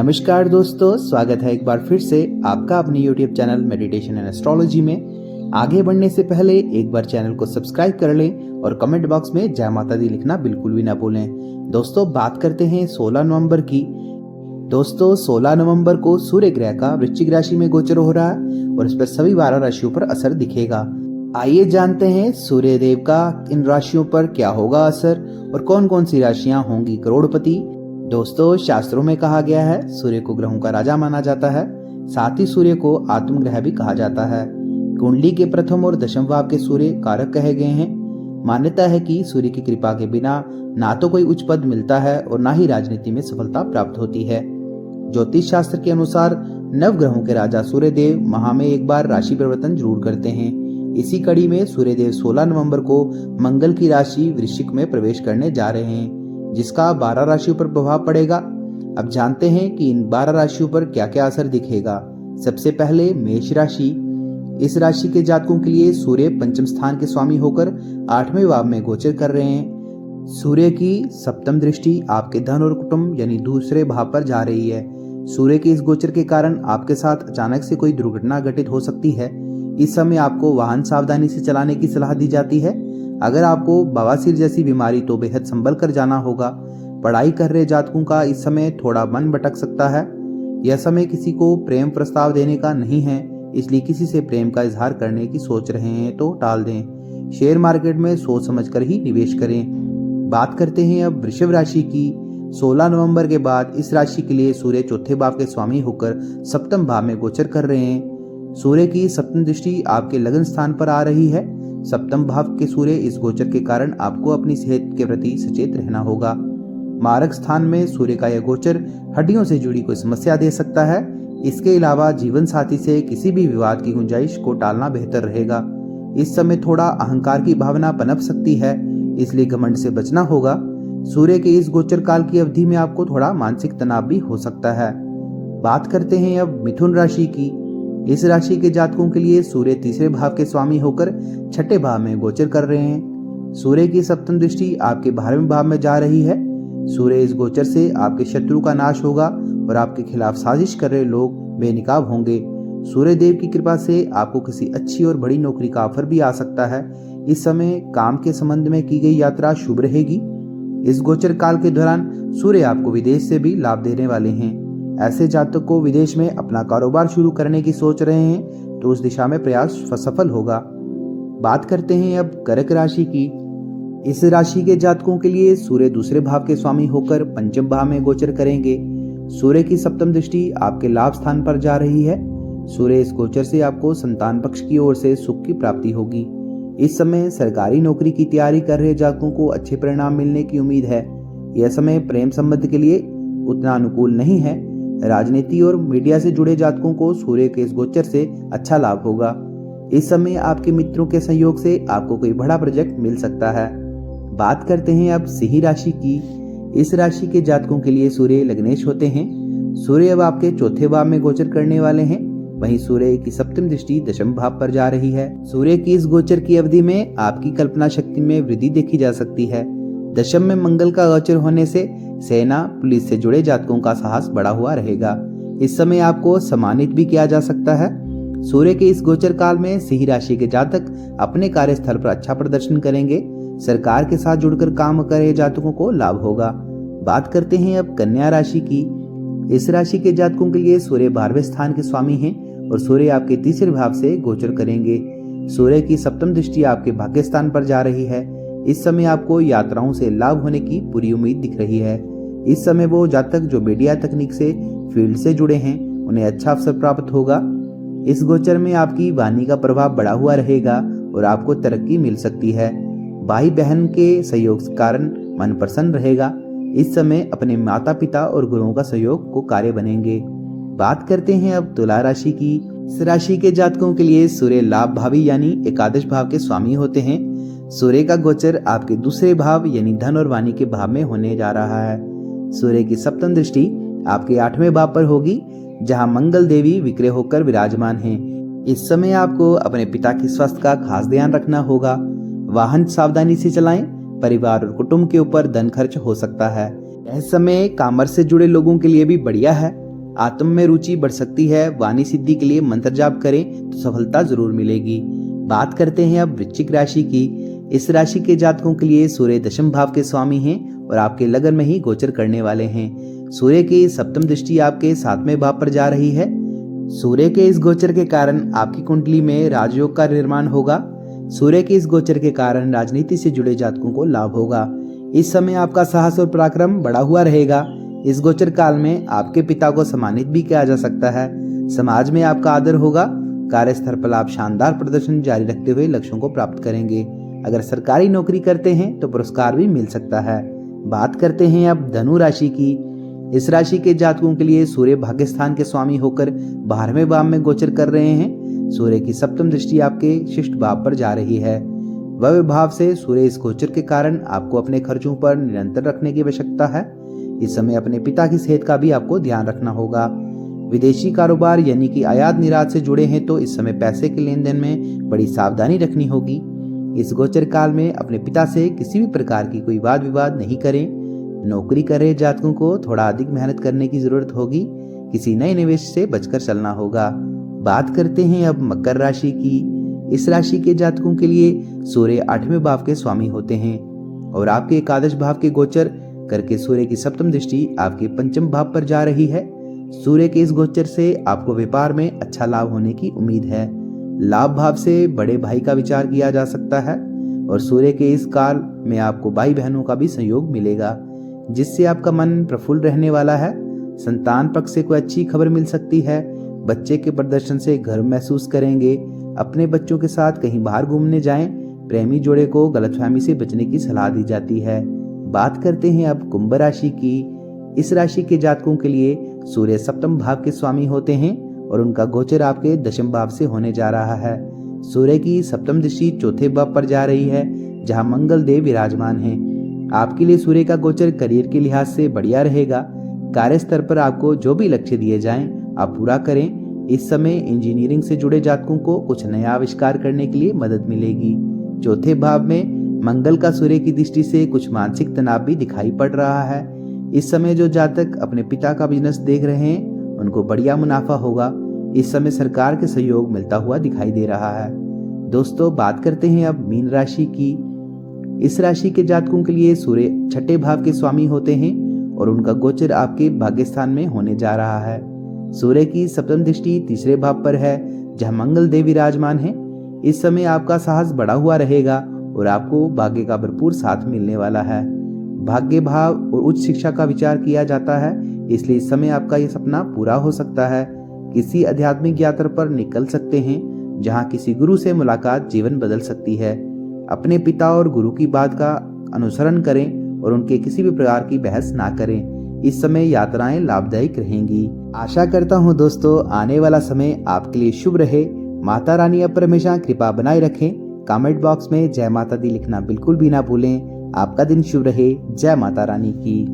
नमस्कार दोस्तों, स्वागत है एक बार फिर से आपका अपने YouTube channel meditation and astrology में। आगे बढ़ने से पहले एक बार चैनल को सब्सक्राइब कर लें और कमेंट बॉक्स में जय माता दी लिखना बिल्कुल भी ना भूलें। दोस्तों, बात करते हैं 16 नवंबर की। दोस्तों, 16 नवंबर को सूर्य ग्रह का वृश्चिक राशि में गोचर हो रहा है और इस पर सभी 12 राशियों पर असर दिखेगा। आइए जानते हैं सूर्य देव का इन राशियों पर क्या होगा असर और कौन कौन सी राशियां होंगी करोड़पति। दोस्तों, शास्त्रों में कहा गया है सूर्य को ग्रहों का राजा माना जाता है, साथ ही सूर्य को आत्म ग्रह भी कहा जाता है। कुंडली के प्रथम और दशम भाव के सूर्य कारक कहे गए हैं। मान्यता है कि सूर्य की कृपा के बिना ना तो कोई उच्च पद मिलता है और ना ही राजनीति में सफलता प्राप्त होती है। ज्योतिष शास्त्र के अनुसार नव ग्रहों के राजा सूर्य देव माह में एक बार राशि परिवर्तन जरूर करते हैं। इसी कड़ी में सूर्य देव 16 नवंबर को मंगल की राशि वृश्चिक में प्रवेश करने जा रहे हैं, जिसका 12 राशियों पर प्रभाव पड़ेगा। अब जानते हैं कि इन 12 राशियों पर क्या क्या असर दिखेगा। सबसे पहले मेष राशि। इस राशि के जातकों के लिए सूर्य पंचम स्थान के स्वामी होकर 8वें भाव में गोचर कर रहे हैं। सूर्य की सप्तम दृष्टि आपके धन और कुटुंब यानी दूसरे भाव पर जा रही है। सूर्य के इस गोचर के कारण आपके साथ अचानक से कोई दुर्घटना घटित हो सकती है। इस समय आपको वाहन सावधानी से चलाने की सलाह दी जाती है। अगर आपको बवासीर जैसी बीमारी तो बेहद संभल कर जाना होगा। पढ़ाई कर रहे जातकों का इस समय थोड़ा मन भटक सकता है। यह समय किसी को प्रेम प्रस्ताव देने का नहीं है, इसलिए किसी से प्रेम का इजहार करने की सोच रहे हैं तो टाल दें। शेयर मार्केट में सोच समझकर ही निवेश करें। बात करते हैं अब वृषभ राशि की। 16 नवंबर के बाद इस राशि के लिए सूर्य चौथे भाव के स्वामी होकर सप्तम भाव में गोचर कर रहे हैं। सूर्य की सप्तम दृष्टि आपके लगन स्थान पर आ रही है। सप्तम भाव के सूर्य इस गोचर के कारण आपको अपनी सेहत के प्रति सचेत रहना होगा। मारक स्थान में सूर्य का यह गोचर हड्डियों से जुड़ी कोई समस्या दे सकता है। इसके अलावा जीवन साथी से किसी भी विवाद की गुंजाइश को टालना बेहतर रहेगा। इस समय थोड़ा अहंकार की भावना पनप सकती है, इसलिए घमंड से बचना होगा। सूर्य के इस गोचर काल की अवधि में आपको थोड़ा मानसिक तनाव भी हो सकता है। बात करते हैं अब मिथुन राशि की। इस राशि के जातकों के लिए सूर्य तीसरे भाव के स्वामी होकर छठे भाव में गोचर कर रहे हैं। सूर्य की सप्तम दृष्टि आपके 12वें भाव में जा रही है। सूर्य इस गोचर से आपके शत्रु का नाश होगा और आपके खिलाफ साजिश कर रहे लोग बेनकाब होंगे। सूर्य देव की कृपा से आपको किसी अच्छी और बड़ी नौकरी का ऑफर भी आ सकता है। इस समय काम के संबंध में की गई यात्रा शुभ रहेगी। इस गोचर काल के दौरान सूर्य आपको विदेश से भी लाभ देने वाले हैं। ऐसे जातक को विदेश में अपना कारोबार शुरू करने की सोच रहे हैं तो उस दिशा में प्रयास सफल होगा। बात करते हैं अब कर्क राशि की। इस राशि के जातकों के लिए सूर्य दूसरे भाव के स्वामी होकर पंचम भाव में गोचर करेंगे। सूर्य की सप्तम दृष्टि आपके लाभ स्थान पर जा रही है। सूर्य इस गोचर से आपको संतान पक्ष की ओर से सुख की प्राप्ति होगी। इस समय सरकारी नौकरी की तैयारी कर रहे जातकों को अच्छे परिणाम मिलने की उम्मीद है। यह समय प्रेम संबंध के लिए उतना अनुकूल नहीं है। राजनीति और मीडिया से जुड़े जातकों को सूर्य के इस गोचर से अच्छा लाभ होगा। इस समय आपके मित्रों के सहयोग से आपको कोई बड़ा प्रोजेक्ट मिल सकता है। बात करते हैं अब सिंह राशि की। इस राशि के जातकों के लिए सूर्य लग्नेश होते हैं। सूर्य अब आपके चौथे भाव में गोचर करने वाले हैं। वहीं सूर्य की सप्तम दृष्टि दशम भाव पर जा रही है। सूर्य की इस गोचर की अवधि में आपकी कल्पना शक्ति में वृद्धि देखी जा सकती है। दशम में मंगल का गोचर होने से सेना पुलिस से जुड़े जातकों का साहस बढ़ा हुआ रहेगा। इस समय आपको सम्मानित भी किया जा सकता है। सूर्य के इस गोचर काल में सिंह राशि के जातक अपने कार्यस्थल पर अच्छा प्रदर्शन करेंगे। सरकार के साथ जुड़कर काम कर रहे जातकों को लाभ होगा। बात करते हैं अब कन्या राशि की। इस राशि के जातकों के लिए सूर्य 12वें स्थान के स्वामी हैं और सूर्य आपके तीसरे भाव से गोचर करेंगे। सूर्य की सप्तम दृष्टि आपके भाग्य स्थान पर जा रही है। इस समय आपको यात्राओं से लाभ होने की पूरी उम्मीद दिख रही है। इस समय वो जातक जो मीडिया तकनीक से फील्ड से जुड़े हैं उन्हें अच्छा अवसर प्राप्त होगा। इस गोचर में आपकी वाणी का प्रभाव बढ़ा हुआ रहेगा और आपको तरक्की मिल सकती है। भाई बहन के सहयोग के कारण मन प्रसन्न रहेगा। इस समय अपने माता पिता और गुरुओं का सहयोग को कार्य बनेंगे। बात करते हैं अब तुला राशि की। इस राशि के जातकों के लिए सूर्य लाभ भावी यानी एकादश भाव के स्वामी होते हैं। सूर्य का गोचर आपके दूसरे भाव यानी धन और वाणी के भाव में होने जा रहा है। सूर्य की सप्तम दृष्टि आपके 8वें भाव पर होगी, जहां मंगल देवी विक्रय होकर विराजमान हैं। इस समय आपको अपने पिता के स्वास्थ्य का खास ध्यान रखना होगा। वाहन सावधानी से चलाएं। परिवार और कुटुंब के ऊपर धन खर्च हो सकता है। यह समय कॉमर्स से जुड़े लोगों के लिए भी बढ़िया है। आत्म में रुचि बढ़ सकती है। वाणी सिद्धि के लिए मंत्र जाप करें तो सफलता जरूर मिलेगी। बात करते हैं अब वृश्चिक राशि की। इस राशि के जातकों के लिए सूर्य दशम भाव के स्वामी हैं और आपके लगन में ही गोचर करने वाले हैं। सूर्य की सप्तम दृष्टि आपके 7वें भाव पर जा रही है। सूर्य के इस गोचर के कारण आपकी कुंडली में राजयोग का निर्माण होगा। सूर्य के इस गोचर के कारण राजनीति से जुड़े जातकों को लाभ होगा। इस समय आपका साहस और पराक्रम बढ़ा हुआ रहेगा। इस गोचर काल में आपके पिता को सम्मानित भी किया जा सकता है। समाज में आपका आदर होगा। कार्यस्थल पर आप शानदार प्रदर्शन जारी रखते हुए लक्ष्यों को प्राप्त करेंगे। अगर सरकारी नौकरी करते हैं तो पुरस्कार भी मिल सकता है। बात करते हैं अब धनु राशि की। इस राशि के जातकों के लिए सूर्य भाग्य स्थान के स्वामी होकर 12वें भाव में गोचर कर रहे हैं। सूर्य की सप्तम दृष्टि आपके शिष्ट भाव पर जा रही है। वह भाव से सूर्य इस गोचर के कारण आपको अपने खर्चों पर निरंतर रखने की आवश्यकता है। इस समय अपने पिता की सेहत का भी आपको ध्यान रखना होगा। विदेशी कारोबार यानी कि आयात निर्यात से जुड़े हैं तो इस समय पैसे के लेन देन में बड़ी सावधानी रखनी होगी। इस गोचर काल में अपने पिता से किसी भी प्रकार की कोई वाद विवाद नहीं करें। नौकरी कर रहे जातकों को थोड़ा अधिक मेहनत करने की जरूरत होगी। किसी नए निवेश से बचकर चलना होगा। बात करते हैं अब मकर राशि की। इस राशि के जातकों के लिए सूर्य 8वें भाव के स्वामी होते हैं और आपके एकादश भाव के गोचर करके सूर्य की सप्तम दृष्टि आपके 5वें भाव पर जा रही है। सूर्य के इस गोचर से आपको व्यापार में अच्छा लाभ होने की उम्मीद है। लाभ भाव से बड़े भाई का विचार किया जा सकता है और सूर्य के इस काल में आपको भाई बहनों का भी सहयोग मिलेगा, जिससे आपका मन प्रफुल्ल रहने वाला है। संतान पक्ष से कोई अच्छी खबर मिल सकती है। बच्चे के प्रदर्शन से गर्व महसूस करेंगे। अपने बच्चों के साथ कहीं बाहर घूमने जाएं। प्रेमी जोड़े को गलतफहमी से बचने की सलाह दी जाती है। बात करते हैं अब कुंभ राशि की। इस राशि के जातकों के लिए सूर्य सप्तम भाव के स्वामी होते हैं और उनका गोचर आपके दशम भाव से होने जा रहा है। सूर्य की सप्तम दृष्टि 4थे भाव पर जा रही है, जहां मंगल देव विराजमान हैं। आपके लिए सूर्य का गोचर करियर के लिहाज से बढ़िया रहेगा। कार्यस्थल पर आपको जो भी लक्ष्य दिए जाएं आप पूरा करें। इस समय इंजीनियरिंग से जुड़े जातकों को कुछ नया आविष्कार करने के लिए मदद मिलेगी। 4थे भाव में मंगल का सूर्य की दृष्टि से कुछ मानसिक तनाव भी दिखाई पड़ रहा है। इस समय जो जातक अपने पिता का बिजनेस देख रहे हैं उनको बढ़िया मुनाफा होगा। इस समय सरकार के सहयोग मिलता हुआ दिखाई दे रहा है। दोस्तों, बात करते हैं अब मीन राशि की। इस राशि के जातकों के लिए सूर्य 6ठे भाव के स्वामी होते हैं और उनका गोचर आपके भाग्य स्थान में होने जा रहा है। सूर्य की सप्तम दृष्टि 3रे भाव पर है, जहां मंगल देव विराजमान है। इस समय आपका साहस बढ़ा हुआ रहेगा और आपको भाग्य का भरपूर साथ मिलने वाला है। भाग्य भाव और उच्च शिक्षा का विचार किया जाता है, इसलिए इस समय आपका यह सपना पूरा हो सकता है। किसी आध्यात्मिक यात्रा पर निकल सकते हैं, जहां किसी गुरु से मुलाकात जीवन बदल सकती है। अपने पिता और गुरु की बात का अनुसरण करें और उनके किसी भी प्रकार की बहस ना करें। इस समय यात्राएं लाभदायक रहेंगी। आशा करता हूं दोस्तों आने वाला समय आपके लिए शुभ रहे। माता रानी आप पर हमेशा कृपा बनाए रखें। कमेंट बॉक्स में जय माता दी लिखना बिल्कुल भी ना भूलें। आपका दिन शुभ रहे। जय माता रानी की।